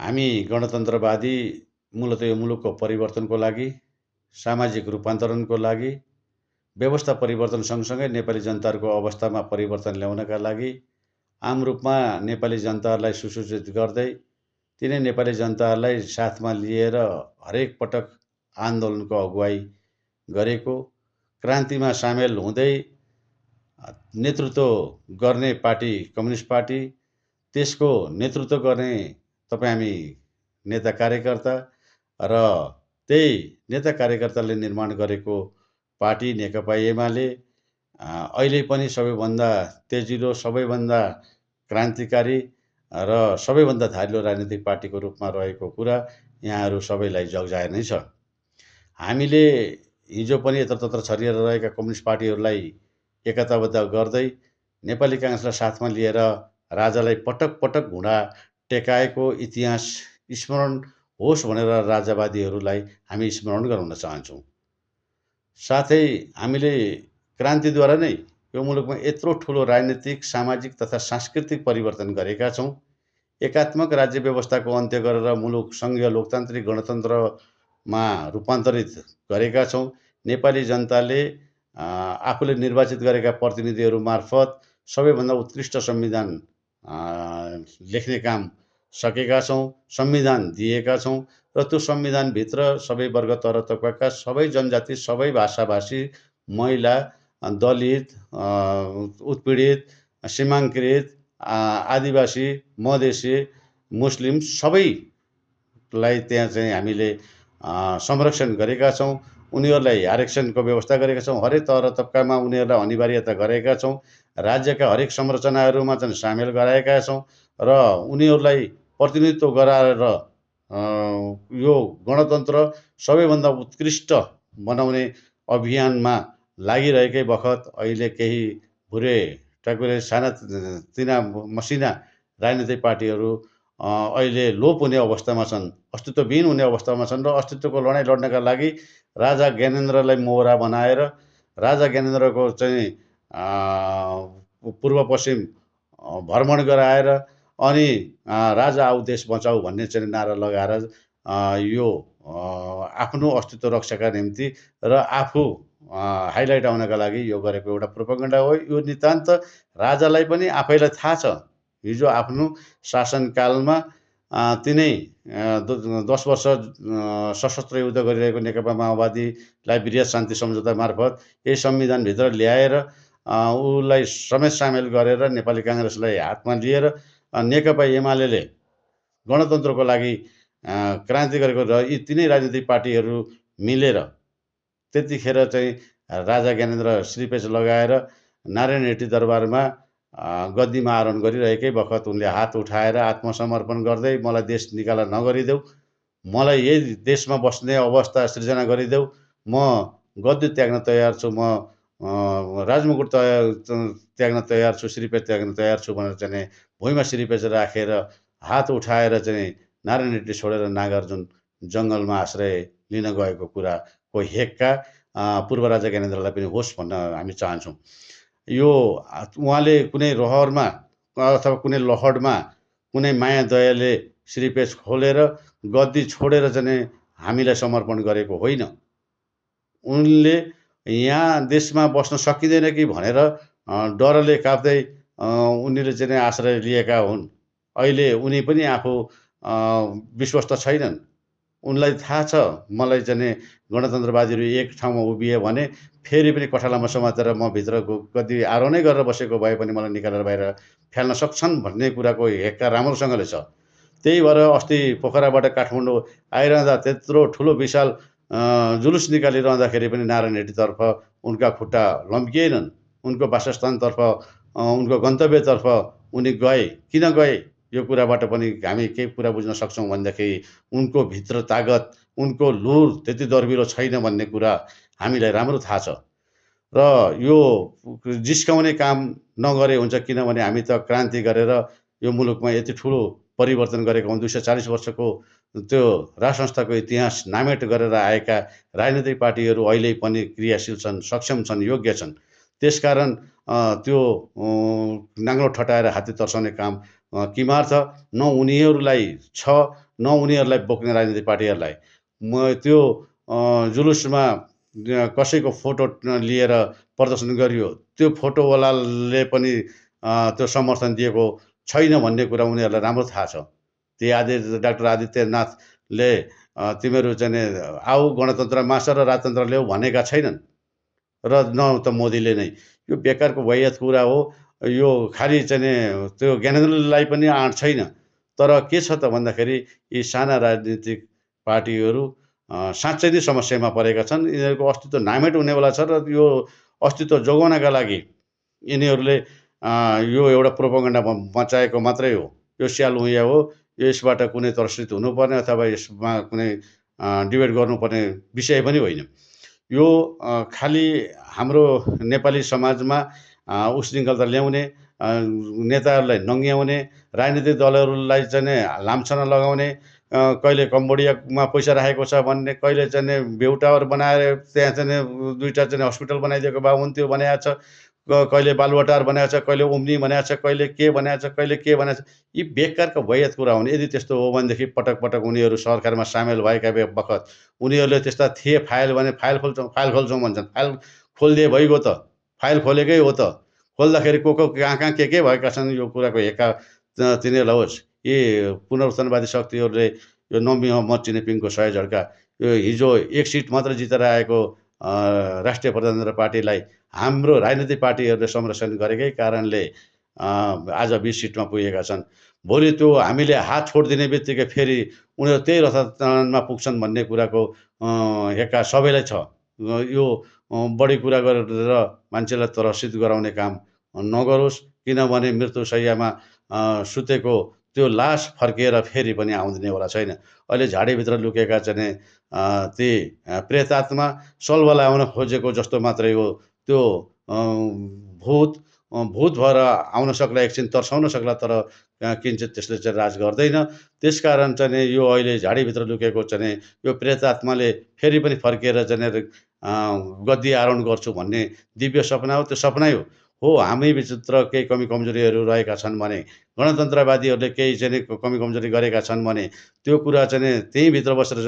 हामी गणतन्त्रवादी मूलतः यो मुलुकको परिवर्तनको लागि, सामाजिक रूपान्तरणको लागि, व्यवस्था परिवर्तन सँगसँगै नेपाली जनताहरूको अवस्थामा परिवर्तन ल्याउनका लागि आम रूपमा नेपाली जनताहरूलाई सुसूचित गर्दै तिनै नेपाली जनताहरूलाई साथमा लिएर हरेक पटक आन्दोलनको अगुवाई गरेको, क्रान्तिमा सामेल हुँदै नेतृत्व गर्ने पार्टी कम्युनिस्ट पार्टी, त्यसको नेतृत्व गर्ने हामी नेता कार्यकर्ता र त्यही नेता कार्यकर्ताले निर्माण गरेको पार्टी नेकपा एमाले अहिले पनि सबैभन्दा तेजिलो, सबैभन्दा क्रान्तिकारी र सबैभन्दा धारिलो राजनीतिक पार्टीको रूपमा रहेको कुरा यहाँहरू सबैलाई जगजाहेर नै छ। हामीले हिजो पनि यत्रतत्र छरिएर रहेका कम्युनिस्ट पार्टीहरूलाई एकताबद्ध गर्दै नेपाली काङ्ग्रेसलाई साथमा लिएर राजालाई पटक पटक घुँडा टेकाएको इतिहास स्मरण होस् भनेर राजावादीहरूलाई हामी स्मरण गराउन चाहन्छौँ। साथै हामीले क्रान्तिद्वारा नै यो मुलुकमा यत्रो ठुलो राजनीतिक, सामाजिक तथा सांस्कृतिक परिवर्तन गरेका छौँ। एकात्मक राज्य व्यवस्थाको अन्त्य गरेर मुलुक सङ्घीय लोकतान्त्रिक गणतन्त्रमा रूपान्तरित गरेका छौँ। नेपाली जनताले आफूले निर्वाचित गरेका प्रतिनिधिहरू मार्फत सबैभन्दा उत्कृष्ट संविधान लेख्ने काम सकेका छौँ, संविधान दिएका छौँ र त्यो संविधानभित्र सबै वर्ग तर तबका, सबै जनजाति, सबै भाषाभाषी, महिला, दलित, उत्पीडित, सीमाङ्कृत, आदिवासी, मधेसी, मुस्लिम सबैलाई त्यहाँ चाहिँ हामीले संरक्षण गरेका छौँ। उनीहरूलाई आरक्षणको व्यवस्था गरेका छौँ। हरेक तह तबकामा उनीहरूलाई अनिवार्यता गरेका छौँ। राज्यका हरेक संरचनाहरूमा चाहिँ सामेल गराएका छौँ र उनीहरूलाई प्रतिनिधित्व गराएर यो गणतन्त्र सबैभन्दा उत्कृष्ट बनाउने अभियानमा लागिरहेकै बखत अहिले केही भुरे टाकुरे सानातिना मसिना राजनीतिक पार्टीहरू अहिले लोप हुने अवस्थामा छन्, अस्तित्वविहीन हुने अवस्थामा छन् र अस्तित्वको लडाइँ लड्नका लागि राजा ज्ञानेन्द्रलाई मोहरा बनाएर राजा ज्ञानेन्द्रको चाहिँ पूर्व पश्चिम भ्रमण गराएर अनि राजा आऊ देश बचाऊ भन्ने चाहिँ नारा लगाएर यो आफ्नो अस्तित्व रक्षाका निम्ति र आफू हाइलाइट आउनका लागि यो गरेको एउटा प्रोपागेन्डा हो। यो नितान्त राजालाई पनि आफैलाई थाहा छ। हिजो आफ्नो शासनकालमा तिनै 10 वर्ष सशस्त्र युद्ध गरिरहेको नेकपा माओवादीलाई वृहत शान्ति सम्झौता मार्फत यही संविधानभित्र ल्याएर उसलाई समेत सामेल गरेर नेपाली काङ्ग्रेसलाई हातमा लिएर नेकपा एमाले गणतन्त्रको लागि क्रान्ति गरेको र यी तिनै राजनीतिक पार्टीहरू मिलेर त्यतिखेर चाहिँ राजा ज्ञानेन्द्र श्रीपेच लगाएर नारायण रेड्डी दरबारमा गद्दीमा आरोहण गरिरहेकै बखत उनले हात उठाएर आत्मसमर्पण गर्दै मलाई देश निकाला नगरिदेऊ, मलाई यही देशमा बस्ने अवस्था सृजना गरिदेऊ, म गद्दी त्याग्न तयार छु, म राजमुकुट त्याग्न तयार छु, श्रीपेच त्याग्न तयार छु भनेर चाहिँ भुइँमा श्रीपेच राखेर हात उठाएर चाहिँ नारायण रेड्डी छोडेर नागार्जुन जङ्गलमा आश्रय लिन गएको कुराको हेक्का पूर्व राजा ज्ञानेन्द्रलाई पनि होस् भन्न हामी चाहन्छौँ। यो उहाँले कुनै रहरमा अथवा कुनै लहडमा कुनै माया दयाले श्रीपेच खोलेर गद्दी छोडेर चाहिँ हामीलाई समर्पण गरेको होइन। उनले यहाँ देशमा बस्न सकिँदैन कि भनेर डरले काप्दै उनीले चाहिँ आश्रय लिएका हुन्। अहिले उनी पनि आफू विश्वस्त छैनन्। उनलाई थाहा छ मलाई चाहिँ गणतन्त्रवादीहरू एक ठाउँमा उभिए भने फेरि पनि कठालामा समातेर म भित्र गद्दी आरोहणै गरेर बसेको भए पनि मलाई निकालेर बाहिर फ्याल्न सक्छन् भन्ने कुराको हेक्का राम्रोसँगले छ। त्यही भएर अस्ति पोखराबाट काठमाडौँ आइरहँदा त्यत्रो ठुलो विशाल जुलुस निकालिरहँदाखेरि पनि नारायण रेड्डीतर्फ उनका खुट्टा लम्किएनन्। उनको वासस्थानतर्फ, उनको गन्तव्यतर्फ उनी गए। किन गए यो कुराबाट पनि हामी केही कुरा बुझ्न सक्छौँ भनेदेखि उनको भित्र तागत, उनको लुर त्यति दर्बिलो छैन भन्ने कुरा हामीलाई राम्रो थाहा छ। र यो जिस्काउने काम नगरे हुन्छ, किनभने हामी त क्रान्ति गरेर यो मुलुकमा यति ठुलो परिवर्तन गरेका हौँ। 240 वर्षको त्यो राज संस्थाको इतिहास नामेट गरेर आएका राजनीतिक पार्टीहरू अहिले पनि क्रियाशील छन्, सक्षम छन्, योग्य छन्। त्यसकारण त्यो नाङ्लो ठटाएर हात्ती तर्साउने काम किमार्थ न उनीहरूलाई छ न उनीहरूलाई बोक्ने राजनीतिक पार्टीहरूलाई। त्यो जुलुसमा कसैको फोटो लिएर प्रदर्शन गरियो, त्यो फोटोवालाले पनि त्यो समर्थन दिएको छैन भन्ने कुरा उनीहरूलाई राम्रो थाहा छ। ती डाक्टर आदित्यनाथले तिमीहरू चाहिँ नि आऊ गणतन्त्र मास र राजतन्त्र ल्याऊ भनेका छैनन् र न त मोदीले नै। यो बेकारको वाहियात कुरा हो। यो खालि चाहिँ नि त्यो ज्ञानेन्द्रलाई पनि आँट छैन। तर के छ त भन्दाखेरि यी साना राजनीतिक पार्टीहरू साँच्चै नै समस्यामा परेका छन्। यिनीहरूको अस्तित्व नामेट हुनेवाला छ र यो अस्तित्व जोगाउनका लागि यिनीहरूले यो एउटा प्रोपगन्डा मचाएको मात्रै हो। यो स्यालहुइया हो। यसबाट कुनै त्रसित हुनुपर्ने अथवा यसमा कुनै डिबेट गर्नुपर्ने विषय पनि होइन। यो खालि हाम्रो नेपाली समाजमा उशृङ्खलता ल्याउने, नेताहरूलाई नङ्ग्याउने, राजनीतिक दलहरूलाई चाहिँ नि लाञ्छना लगाउने, कहिले कम्बोडियामा पैसा राखेको छ भन्ने, कहिले चाहिँ नि भ्यू टावर बनाएर त्यहाँ चाहिँ नि 2टा चाहिँ हस्पिटल बनाइदिएको भए हुन्थ्यो भनेको छ। कहिले बालुवाटार बनाएको छ, कहिले ओम्नी बनाएको छ, कहिले के बनाएको छ, कहिले के बनाएको छ। यी बेकारका वाहियात कुरा हुन्। यदि त्यस्तो हो भनेदेखि पटक उनीहरू सरकारमा सामेल भएका बखत उनीहरूले त्यस्ता थिए फाइल भने फाइल खोल्छौँ भन्छन्। फाइल खोलिदिए भइगयो त। फाइल खोलेकै हो त। खोल्दाखेरि को कहाँ के भएका छन् यो कुराको हेक्का तिनीहरूलाई होस्। यी पुनरुत्थानवादी शक्तिहरूले यो नम्बी मोहम्मद चिनेपिङको सय झड्का यो हिजो 1 सिट मात्र जितेर आएको राष्ट्रिय प्रजातन्त्र पार्टीलाई हाम्रो राजनीतिक पार्टीहरूले संरक्षण गरेकै कारणले आज 20 सिटमा पुगेका छन्। भोलि त्यो हामीले हात छोडिदिने बित्तिकै फेरि उनीहरू त्यही रथातनमा पुग्छन् भन्ने कुराको हेक्का सबैलाई छ। यो बढी कुरा गरेर मान्छेलाई त्रसित गराउने काम नगरोस्। किनभने मृत्युशैय्यामा सुतेको त्यो लास फर्किएर फेरि पनि आउँदिनेवाला छैन। अहिले झाडीभित्र लुकेका चाहिँ ती प्रेतात्मा सल्वा लगाउन खोजेको जस्तो मात्रै हो। त्यो भूत भएर आउन सक्ला, एकछिन तर्साउन सक्ला, तर किञ्चित त्यसले चाहिँ राज गर्दैन। त्यसकारण चाहिँ नि यो अहिले झाडीभित्र लुकेको चाहिँ नि यो प्रेतात्माले फेरि पनि फर्किएर चाहिँ गद्दी आरोहण गर्छु भन्ने दिव्य सपना हो। त्यो सपनै हो। हामीभित्र केही कमी कमजोरीहरू रहेका छन् भने, गणतन्त्रवादीहरूले केही चाहिँ नि कमी कमजोरी गरेका छन् भने त्यो कुरा चाहिँ नि त्यहीँभित्र बसेर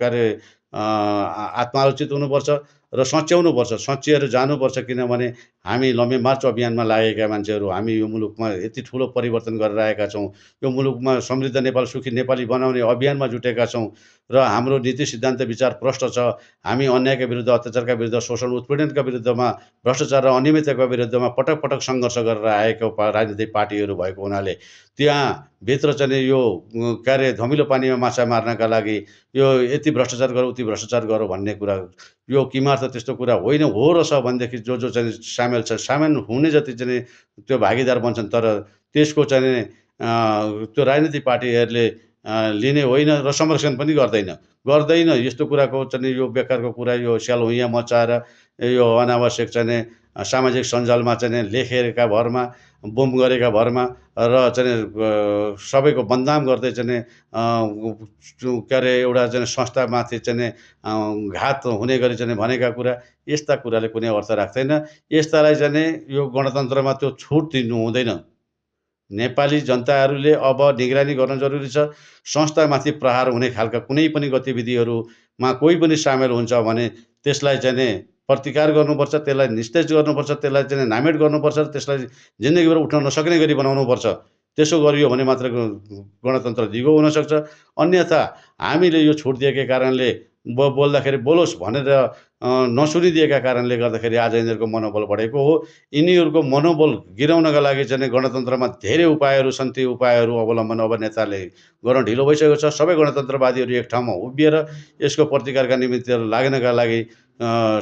के अरे आत्मालोचित हुनुपर्छ र सच्याउनुपर्छ। सच्याएर जानुपर्छ। किनभने हामी लम्बे मार्च अभियानमा लागेका मान्छेहरू, हामी यो मुलुकमा यति ठुलो परिवर्तन गरेर आएका छौँ। यो मुलुकमा समृद्ध नेपाल, सुखी नेपाली बनाउने अभियानमा जुटेका छौँ र हाम्रो नीति सिद्धान्त विचार प्रष्ट छ। हामी अन्यायका विरुद्ध, अत्याचारका विरुद्ध, शोषण उत्पीडनका विरुद्धमा, भ्रष्टाचार र अनियमितताका विरुद्धमा पटक सङ्घर्ष गरेर आएको राजनीतिक पार्टीहरू भएको हुनाले त्यहाँ भित्र चाहिँ यो के अरे धमिलो पानीमा माछा मार्नका लागि यो यति भ्रष्टाचार गरौँ, उति भ्रष्टाचार गरौँ भन्ने कुरा, यो किमार्थ त्यस्तो कुरा होइन। हो रहेछ भनेदेखि जो चाहिँ सामेल छ, सामेल हुने जति चाहिँ त्यो भागीदार बन्छन्। तर त्यसको चाहिँ त्यो राजनीतिक पार्टीहरूले लिने होइन र संरक्षण पनि गर्दैन। यस्तो कुराको चाहिँ यो बेकारको कुरा, यो स्यालहुइया मचाएर यो अनावश्यक चाहिँ सामाजिक सञ्जालमा चाहिँ लेखेका भरमा, बुम गरेका भरमा र चाहिँ सबैको बदनाम गर्दै चाहिँ के अरे एउटा चाहिँ संस्थामाथि चाहिँ घात हुने गरी चाहिँ भनेका कुरा, यस्ता कुराले कुनै अर्थ राख्दैन। यस्तालाई चाहिँ यो गणतन्त्रमा त्यो छुट दिनु हुँदैन। नेपाली जनताहरूले अब निगरानी गर्न जरुरी छ। संस्थामाथि प्रहार हुने खालका कुनै पनि गतिविधिहरूमा कोही पनि सामेल हुन्छ भने त्यसलाई चाहिँ नि प्रतिकार गर्नुपर्छ, त्यसलाई निस्तेज गर्नुपर्छ, त्यसलाई चाहिँ नामेट गर्नुपर्छ, त्यसलाई जिन्दगीभर उठ्न नसक्ने गरी बनाउनुपर्छ। त्यसो गरियो भने मात्र गणतन्त्र दिगो हुनसक्छ। अन्यथा हामीले यो छुट दिएकै कारणले बोल्दाखेरि बोलोस् भनेर नसुनिदिएका कारणले गर्दाखेरि आज यिनीहरूको मनोबल बढेको हो। यिनीहरूको मनोबल गिराउनका लागि चाहिँ गणतन्त्रमा धेरै उपायहरू छन्। ती उपायहरू अवलम्बन अब नेताले गर्न ढिलो भइसकेको छ। सबै गणतन्त्रवादीहरू एक ठाउँमा उभिएर यसको प्रतिकारका निमित्त लाग्नका लागि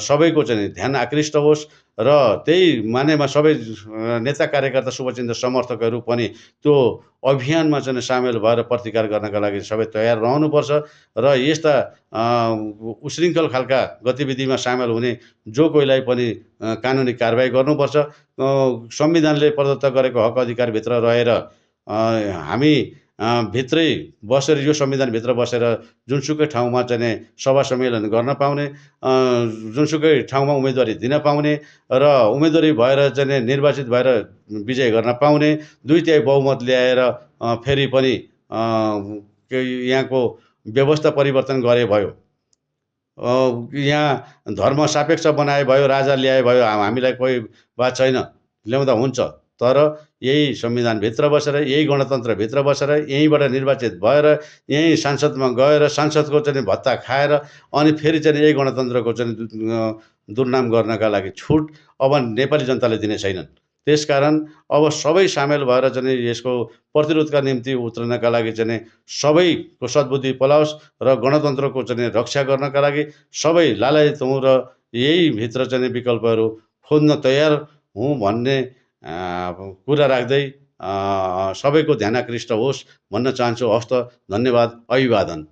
सबैको चाहिँ ध्यान आकृष्ट होस् र त्यही मानेमा सबै नेता, कार्यकर्ता, शुभचिन्तक, समर्थकहरू पनि त्यो अभियानमा चाहिँ सामेल भएर प्रतिकार गर्नका लागि सबै तयार रहनुपर्छ र यस्ता उशृङ्खल खालका गतिविधिमा सामेल हुने जो कोहीलाई पनि कानुनी कारबाही गर्नुपर्छ। संविधानले प्रदत्त गरेको हक अधिकारभित्र रहेर हामी भित्रै बसेर, यो संविधानभित्र बसेर जुनसुकै ठाउँमा चाहिँ सभा सम्मेलन गर्न पाउने, जुनसुकै ठाउँमा उम्मेदवारी दिन पाउने र उम्मेदवारी भएर चाहिँ निर्वाचित भएर विजय गर्न पाउने, 2/3 बहुमत ल्याएर फेरि पनि यहाँको व्यवस्था परिवर्तन गरे भयो, यहाँ धर्म सापेक्ष बनाए भयो, राजा ल्याए भयो, हामीलाई कोही बात छैन, ल्याउँदा हुन्छ। तर यही संविधानभित्र बसेर, यही गणतन्त्रभित्र बसेर, यहीँबाट निर्वाचित भएर, यहीँ सांसदमा गएर सांसदको चाहिँ भत्ता खाएर अनि फेरि चाहिँ यही गणतन्त्रको चाहिँ दुर्नाम गर्नका लागि छुट अब नेपाली जनताले दिने छैनन्। त्यसकारण अब सबै सामेल भएर चाहिँ यसको प्रतिरोधका निम्ति उत्रनका लागि चाहिँ सबैको सद्बुद्धि पलाओस् र गणतन्त्रको चाहिँ रक्षा गर्नका लागि सबै लालायत हौँ र यही भित्र चाहिँ विकल्पहरू खोज्न तयार हुँ भन्ने कुरा राख्दै सबैको ध्यान आकृष्ट होस् भन्न चाहन्छु। हवस् त, धन्यवाद, अभिवादन।